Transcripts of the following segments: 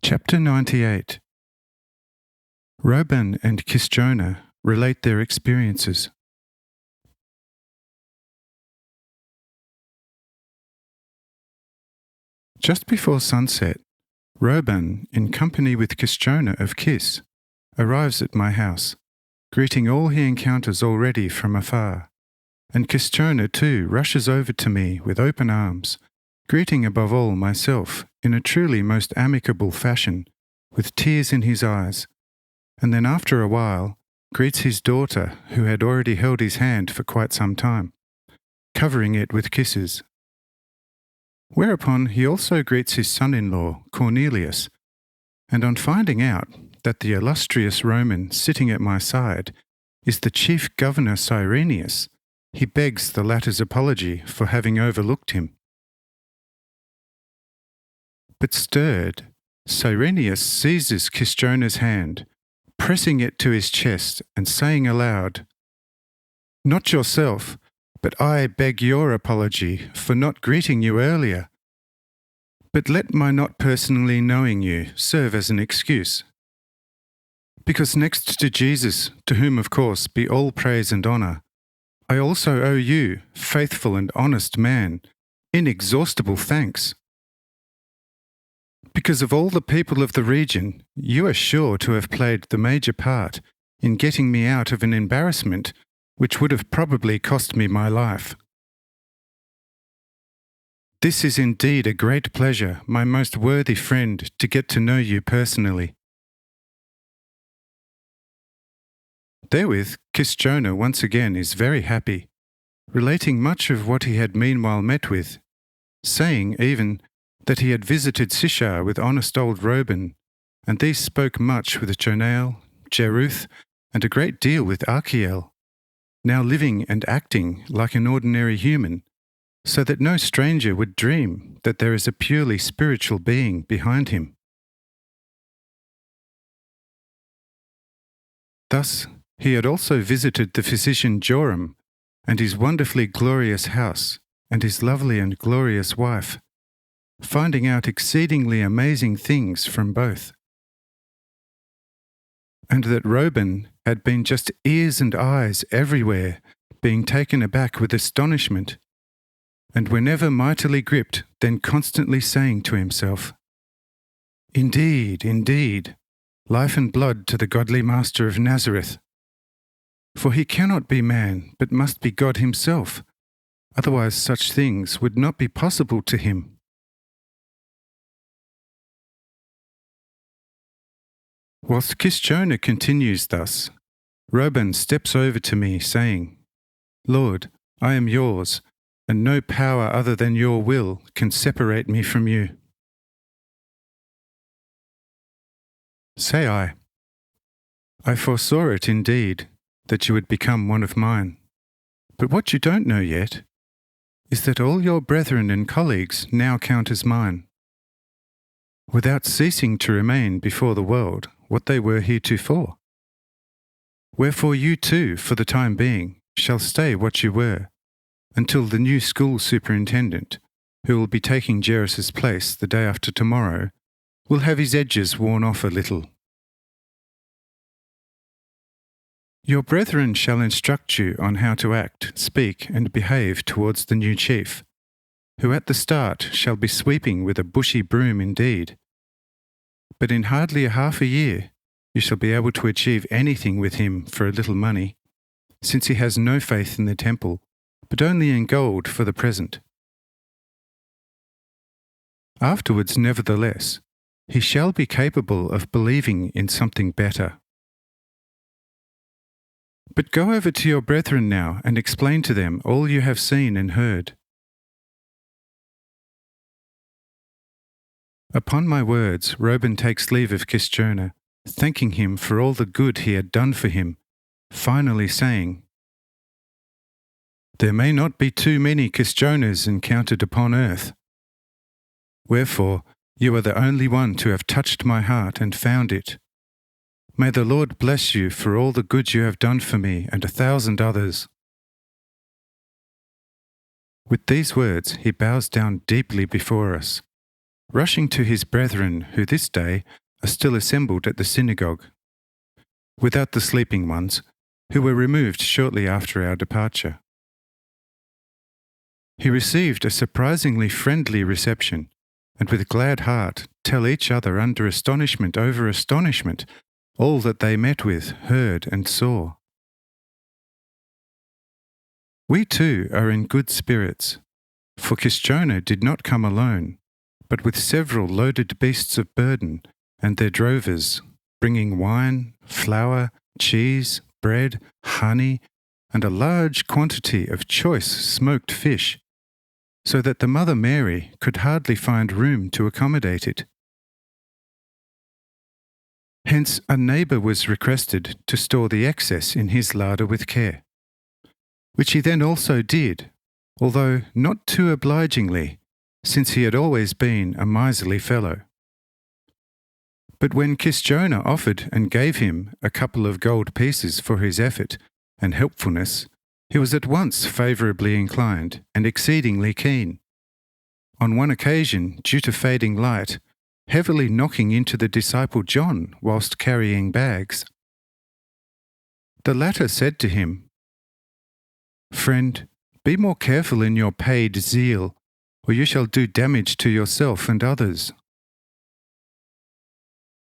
Chapter 98. Reuben and Kisjona relate their experiences. Just before sunset, Reuben, in company with Kisjona of Kis, arrives at my house, greeting all he encounters already from afar, and Kisjona too rushes over to me with open arms, greeting above all myself in a truly most amicable fashion, with tears in his eyes, and then after a while greets his daughter, who had already held his hand for quite some time, covering it with kisses. Whereupon he also greets his son-in-law, Cornelius, and on finding out that the illustrious Roman sitting at my side is the chief governor Cyrenius, he begs the latter's apology for having overlooked him. But stirred, Cyrenius seizes Kisjona's hand, pressing it to his chest and saying aloud, "Not yourself, but I beg your apology for not greeting you earlier. But let my not personally knowing you serve as an excuse. Because next to Jesus, to whom of course be all praise and honour, I also owe you, faithful and honest man, inexhaustible thanks. Because of all the people of the region, you are sure to have played the major part in getting me out of an embarrassment which would have probably cost me my life. This is indeed a great pleasure, my most worthy friend, to get to know you personally." Therewith Kisjona once again is very happy, relating much of what he had meanwhile met with, saying even that he had visited Sishar with honest old Reuben, and these spoke much with Jonael, Jeruth, and a great deal with Archiel, now living and acting like an ordinary human, so that no stranger would dream that there is a purely spiritual being behind him. Thus, he had also visited the physician Joram, and his wonderfully glorious house, and his lovely and glorious wife, finding out exceedingly amazing things from both. And that Reuben had been just ears and eyes everywhere, being taken aback with astonishment, and whenever mightily gripped, then constantly saying to himself, "Indeed, indeed, life and blood to the godly Master of Nazareth. For he cannot be man, but must be God himself, otherwise such things would not be possible to him." Whilst Kisjona continues thus, Reuben steps over to me, saying, "Lord, I am yours, and no power other than your will can separate me from you." Say I foresaw it indeed, that you would become one of mine. But what you don't know yet is that all your brethren and colleagues now count as mine, without ceasing to remain before the world what they were heretofore. Wherefore you too, for the time being, shall stay what you were, until the new school superintendent, who will be taking Jairus' place the day after tomorrow, will have his edges worn off a little. Your brethren shall instruct you on how to act, speak, and behave towards the new chief, who at the start shall be sweeping with a bushy broom indeed. But in hardly a half a year you shall be able to achieve anything with him for a little money, since he has no faith in the temple, but only in gold for the present. Afterwards, nevertheless, he shall be capable of believing in something better. But go over to your brethren now and explain to them all you have seen and heard. Upon my words, Reuben takes leave of Kisjona, thanking him for all the good he had done for him, finally saying, "There may not be too many Kisjonas encountered upon earth. Wherefore, you are the only one to have touched my heart and found it. May the Lord bless you for all the good you have done for me and 1,000 others." With these words he bows down deeply before us, rushing to his brethren who this day are still assembled at the synagogue, without the sleeping ones, who were removed shortly after our departure. He received a surprisingly friendly reception, and with glad heart tell each other under astonishment over astonishment all that they met with, heard, and saw. We too are in good spirits, for Kisjona did not come alone, but with several loaded beasts of burden, and their drovers, bringing wine, flour, cheese, bread, honey, and a large quantity of choice smoked fish, so that the Mother Mary could hardly find room to accommodate it. Hence a neighbour was requested to store the excess in his larder with care, which he then also did, although not too obligingly, since he had always been a miserly fellow. But when Kisjona offered and gave him a couple of gold pieces for his effort and helpfulness, he was at once favourably inclined and exceedingly keen. On one occasion, due to fading light, heavily knocking into the disciple John whilst carrying bags. The latter said to him, "Friend, be more careful in your paid zeal, or you shall do damage to yourself and others.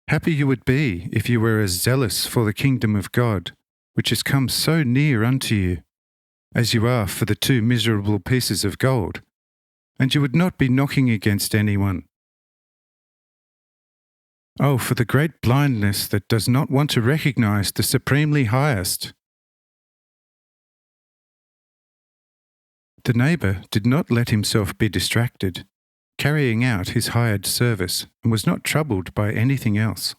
Happy you would be if you were as zealous for the kingdom of God, which has come so near unto you, as you are for the 2 miserable pieces of gold, and you would not be knocking against anyone. Oh, for the great blindness that does not want to recognize the supremely highest!" The neighbour did not let himself be distracted, carrying out his hired service, and was not troubled by anything else.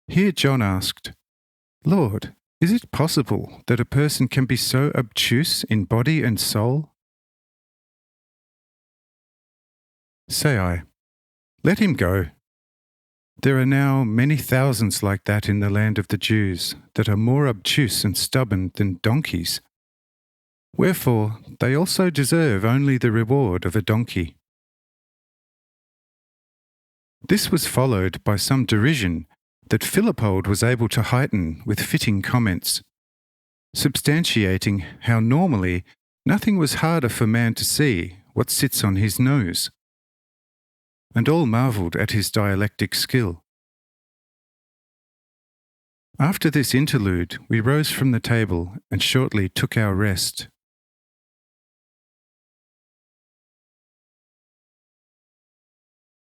Here John asked, "Lord, is it possible that a person can be so obtuse in body and soul?" Say I, "Let him go. There are now many thousands like that in the land of the Jews that are more obtuse and stubborn than donkeys. Wherefore they also deserve only the reward of a donkey." This was followed by some derision that Philippold was able to heighten with fitting comments, substantiating how normally nothing was harder for man to see what sits on his nose. And all marvelled at his dialectic skill. After this interlude, we rose from the table and shortly took our rest,